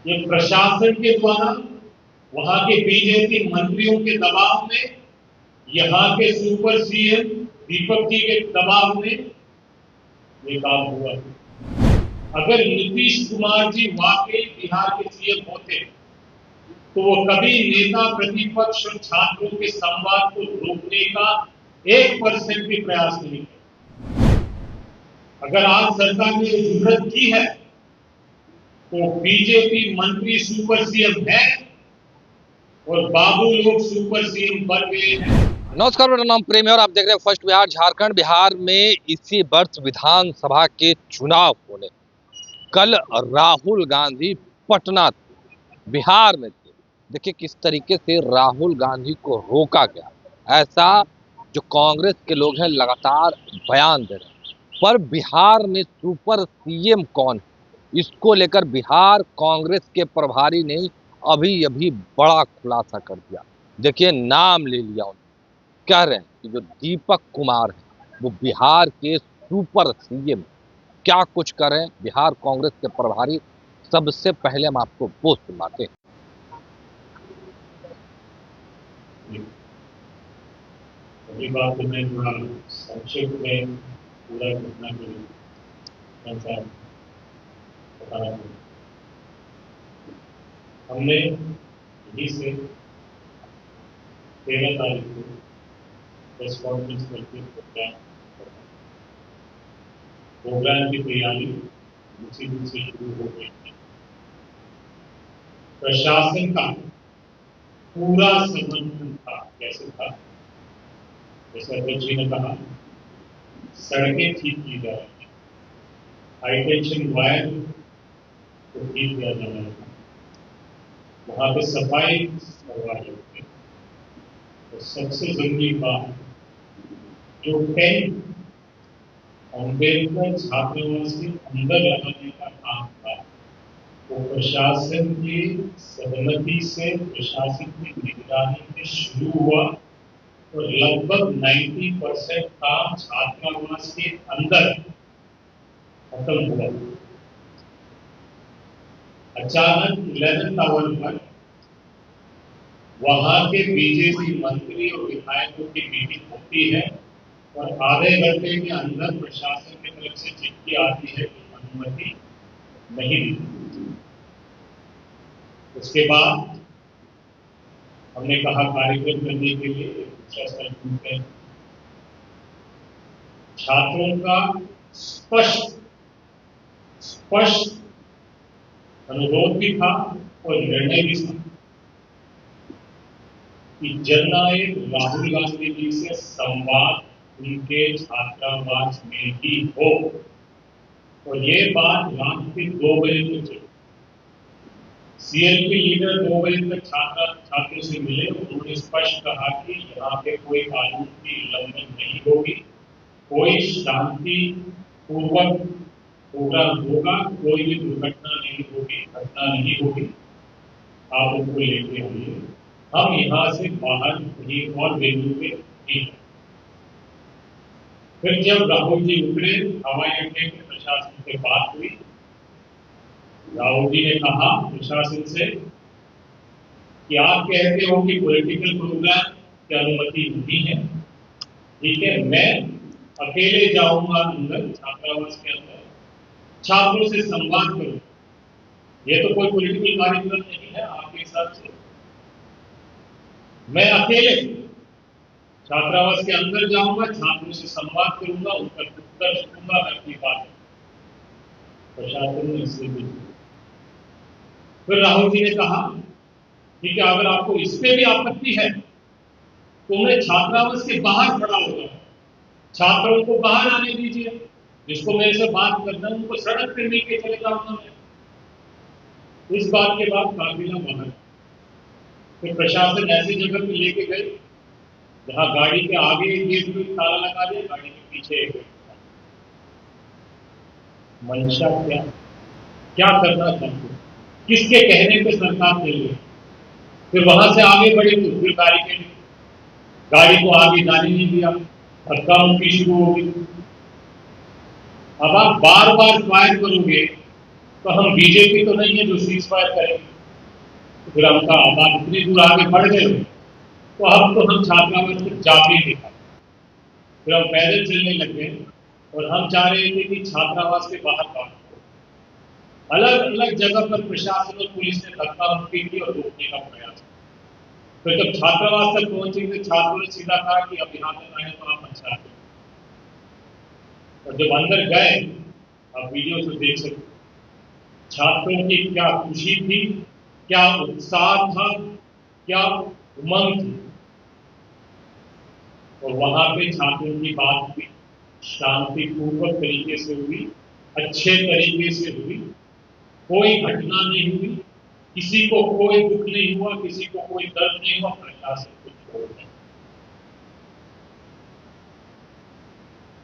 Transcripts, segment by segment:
ये प्रशासन के द्वारा वहां के बीजेपी मंत्रियों के दबाव में, यहाँ के सुपर सीएम दीपक जी के दबाव में ये काम हुआ। अगर नीतीश कुमार जी वाकई बिहार के सीएम होते तो वो कभी नेता प्रतिपक्ष और छात्रों के संवाद को रोकने का 1% भी प्रयास नहीं किया। अगर आज सरकार ने जरूरत की है तो बीजेपी मंत्री सुपर सीएम है और बाबू लोग सुपर सीएम बन गए हैं। नमस्कार, मेरा नाम प्रेम है और आप देख रहे हैं फर्स्ट बिहार झारखंड। बिहार में इसी वर्ष विधानसभा के चुनाव होने, कल राहुल गांधी पटना बिहार में थे। देखिए किस तरीके से राहुल गांधी को रोका गया। ऐसा जो कांग्रेस के लोग हैं लगातार बयान दे रहे हैं, पर बिहार में सुपर सीएम कौन है, इसको लेकर बिहार कांग्रेस के प्रभारी ने अभी अभी बड़ा खुलासा कर दिया। देखिए नाम ले लिया उन्होंने, कह रहे हैं कि जो दीपक कुमार है वो बिहार के सुपर सीएम। क्या कुछ करें बिहार कांग्रेस के प्रभारी, सबसे पहले हम आपको वो सुनाते हैं। अभी बात तो मैं थोड़ा संक्षिप्त में पूरा घटना को बता रहा हूँ। हमने यहीं से 13 तारीख को प्रेस कॉन्फ्रेंस करके प्रोग्राम की तैयारी उसी दिन से शुरू हो गई थी। प्रशासन का पूरा समर्थन था। कैसे था? जैसे अध्यक्ष जी ने कहा, सड़कें ठीक की जा रही है, हाई टेंशन वायर को ठीक किया जा रहा है, वहां पे सफाई करवा रहे थे। तो सबसे जरूरी बात, जो टेंट अम्बेडकर छात्रावास के अंदर लगाने का काम था, वो प्रशासन की सहमति से, प्रशासन की निगरानी में शुरू हुआ और लगभग 90% काम छात्रावास के अंदर खत्म हुआ। अचानक 11th आवर पर वहां के बीजेपी मंत्री और विधायकों की मीटिंग होती है और आधे घंटे के अंदर प्रशासन की तरफ से चिट्ठी आती है कि अनुमति नहीं दी। उसके बाद हमने कहा कार्यक्रम करने के लिए दूसरा स्थल ढूंढते हैं। छात्रों का स्पष्ट अनुरोध भी था और निर्णय भी था कि जननायक राहुल गांधी जी से संवाद उनके छात्रावास में ही हो। और ये बात रात के 2 बजे तक चली। सीएलपी लीडर 2 बजे तक छात्रों से मिले। उन्होंने स्पष्ट कहा कि यहाँ पे कोई कानून की उल्लंघन नहीं होगी, कोई शांति पूर्वक प्रोग्राम होगा, कोई भी दुर्घटना नहीं होगी, घटना नहीं होगी। आप उनको लेके आइए, हम यहाँ से बाहर कहीं और वेन्यू पे नहीं। फिर जब राहुल जी उतरे, हवाई अड्डे के प्रशासन से बात हुई। राहुल जी ने कहा प्रशासन से कि आप कहते हो कि पॉलिटिकल प्रोग्राम की अनुमति नहीं है, ठीक है, मैं अकेले जाऊंगा अंदर, छात्रावास के अंदर छात्रों से संवाद करूं। ये तो कोई पॉलिटिकल कार्यक्रम नहीं है आपके हिसाब से। मैं अकेले छात्रावास के अंदर जाऊंगा, छात्रों से संवाद करूंगा, उनका उत्तर सुनूंगा, मैं अपनी बात। प्रशासन ने इससे भी। फिर राहुल जी ने कहा ठीक है, अगर आपको इसमें भी आपत्ति है तो मैं छात्रावास के बाहर खड़ा होगा, छात्रों को बाहर आने दीजिए, जिसको मेरे से बात करना है उनको सड़क पे मिलकर चले जाऊंगा मैं। इस बात के बाद काफिला बाहर। फिर प्रशासन ऐसी जगह पे लेके गए जहां गाड़ी के आगे एक गेट पे ताला लगा दिया, गाड़ी के पीछे एक गेट। मंशा क्या करना चाहते, किसके कहने पे सरकार चल रही। फिर वहां से आगे बढ़े तो फिर गाड़ी को आगे जाने नहीं दिया, धक्का मुक्की शुरू हो गई। अब आप बार बार फायर करोगे तो हम बीजेपी तो नहीं है जो सीज फायर करेंगे। तो फिर हम कहा बात इतनी दूर आगे बढ़ गए तो अब तो हम छात्रावास तक जाके ही दिखा। फिर हम पैदल चलने लग गए और हम चाह रहे थे कि छात्रावास के बाहर बात हो। अलग अलग जगह पर प्रशासन और पुलिस ने धक्का मुक्की की और रोकने का प्रयास किया। फिर जब छात्रावास तक पहुंचे तो छात्रों ने सीधा कहा कि अब यहाँ तक आए तो आप अच्छा करें। और जब अंदर गए, आप वीडियो से देख सकते हैं, छात्रों की क्या खुशी थी, क्या उत्साह था, क्या उमंग थी। और वहां पे छात्रों की बात हुई, शांतिपूर्वक तरीके से हुई, अच्छे तरीके से हुई, कोई घटना नहीं हुई, किसी को कोई दुख नहीं हुआ, किसी को कोई दर्द नहीं हुआ, प्रशासन को छोड़ नहीं।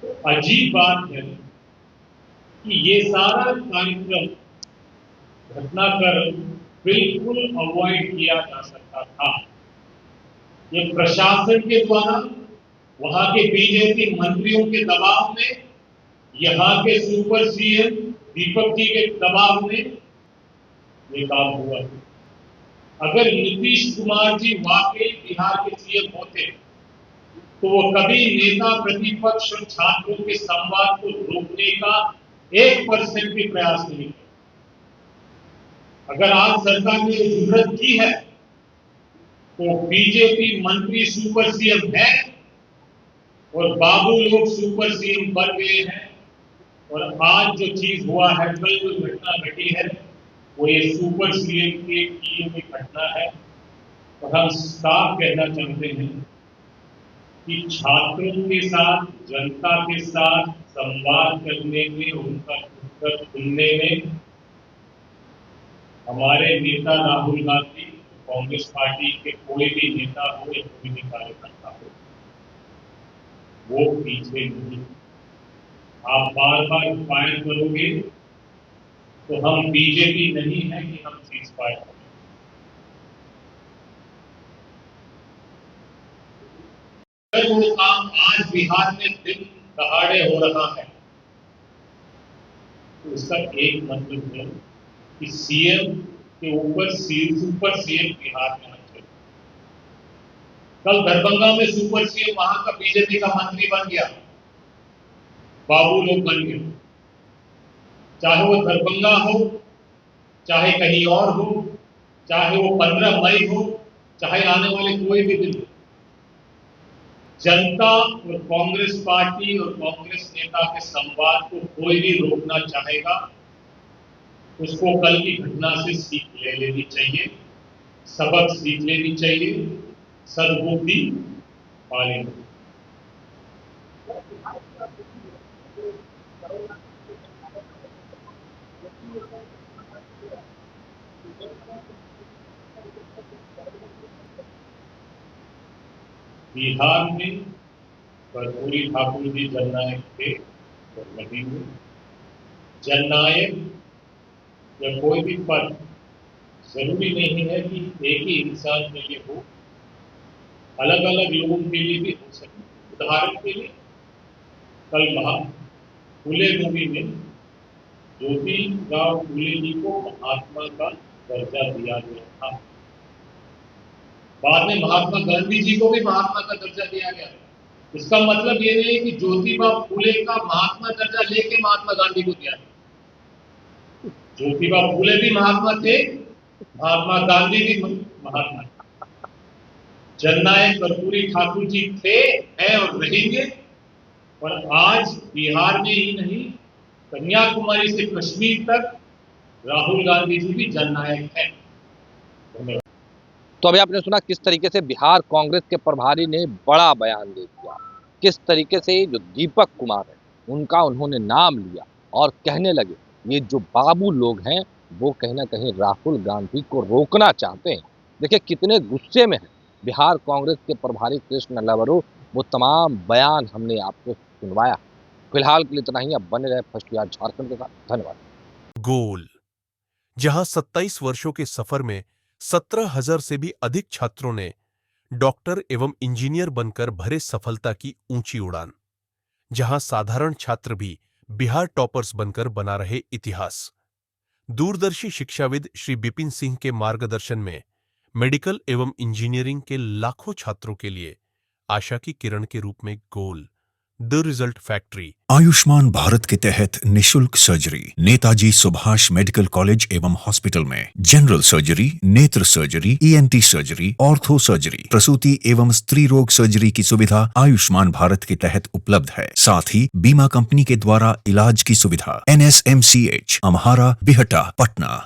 तो अजीब बात है कि ये सारा कार्यक्रम घटनाक्रम बिल्कुल अवॉइड किया जा सकता था। ये प्रशासन के द्वारा, वहां के बीजेपी मंत्रियों के दबाव में, यहां के सुपर सीएम दीपक जी के दबाव में ये काम हुआ। अगर नीतीश कुमार जी वाकई बिहार के सीएम होते तो वो कभी नेता प्रतिपक्ष और छात्रों के संवाद को रोकने का 1% भी प्रयास नहीं किया। अगर आज सरकार ने जरूरत की है तो बीजेपी मंत्री सुपर सीएम है और बाबू लोग सुपर सीएम बन गए हैं। और आज जो चीज हुआ है, कल जो घटना घटी है, वो ये सुपर सीएम के किए हुई घटना है। और हम साफ कहना चाहते हैं कि छात्रों के साथ, जनता के साथ संवाद करने में, उनका उत्तर सुनने में हमारे नेता राहुल गांधी, कांग्रेस पार्टी के कोई भी नेता हो या कोई भी कार्यकर्ता हो, वो पीछे नहीं। आप बार बार फायर करोगे तो हम बीजेपी नहीं है कि हम सीज फायर करें। अगर वो काम आज बिहार में दिन दहाड़े हो रहा है तो उसका एक मतलब है कि सीएम के ऊपर सुपर सीएम बिहार में होना चाहिए। कल दरभंगा में सुपर सीएम वहां का बीजेपी का मंत्री बन गया, बाबू लोग बन गए। चाहे वो दरभंगा हो, चाहे कहीं और हो, चाहे वो 15 मई हो, चाहे आने वाले कोई भी दिन हो, जनता और कांग्रेस पार्टी और कांग्रेस नेता के संवाद को कोई भी रोकना चाहेगा, उसको कल की घटना से सीख ले लेनी चाहिए, सबक सीख लेनी चाहिए, सद्बुद्धि पा लेनी चाहिए। बिहार में कर्पूरी ठाकुर जी जननायक थे और नहीं हुए। जननायक या कोई भी पद जरूरी नहीं है कि एक ही इंसान के लिए हो, अलग अलग लोगों के लिए भी हो सकते। उदाहरण के लिए कल फुले मूवी में ज्योतिराव फुले जी को महात्मा का दर्जा दिया गया था। बाद में महात्मा गांधी जी को भी महात्मा का दर्जा दिया गया। इसका मतलब ये नहीं कि ज्योतिबा फुले का महात्मा दर्जा लेके महात्मा गांधी को दिया। ज्योतिबा फुले भी महात्मा थे, महात्मा गांधी भी महात्मा। जननायक कर्पूरी ठाकुर जी थे, हैं और रहेंगे। और आज बिहार में ही नहीं, कन्याकुमारी से कश्मीर तक राहुल गांधी जी भी जननायक हैं। धन्यवाद। तो अभी आपने सुना किस तरीके से बिहार कांग्रेस के प्रभारी ने बड़ा बयान दे दिया, किस तरीके से जो दीपक कुमार है उनका उन्होंने नाम लिया और कहने लगे ये जो बाबू लोग हैं वो कहीं ना कहीं राहुल गांधी को रोकना चाहते हैं। देखिए कितने गुस्से में है बिहार कांग्रेस के प्रभारी कृष्ण लवरू। वो तमाम बयान हमने आपको सुनवाया। फिलहाल के लिए इतना ही। अब बने रहे फर्स्ट बिहार झारखंड के साथ। धन्यवाद। गोल, जहां 27 वर्षों के सफर में 17,000 से भी अधिक छात्रों ने डॉक्टर एवं इंजीनियर बनकर भरे सफलता की ऊंची उड़ान, जहां साधारण छात्र भी बिहार टॉपर्स बनकर बना रहे इतिहास। दूरदर्शी शिक्षाविद श्री बिपिन सिंह के मार्गदर्शन में मेडिकल एवं इंजीनियरिंग के लाखों छात्रों के लिए आशा की किरण के रूप में goal the result factory. Ayushman Bharat के तहत निशुल्क surgery Netaji Subhash medical college एवं हॉस्पिटल में जनरल सर्जरी, नेत्र surgery, ENT surgery, ortho surgery, प्रसूति एवं स्त्री रोग सर्जरी की सुविधा आयुष्मान भारत के तहत उपलब्ध है। साथ ही बीमा कंपनी के द्वारा इलाज की सुविधा। NSMCH, अम्हारा, बिहटा, पटना।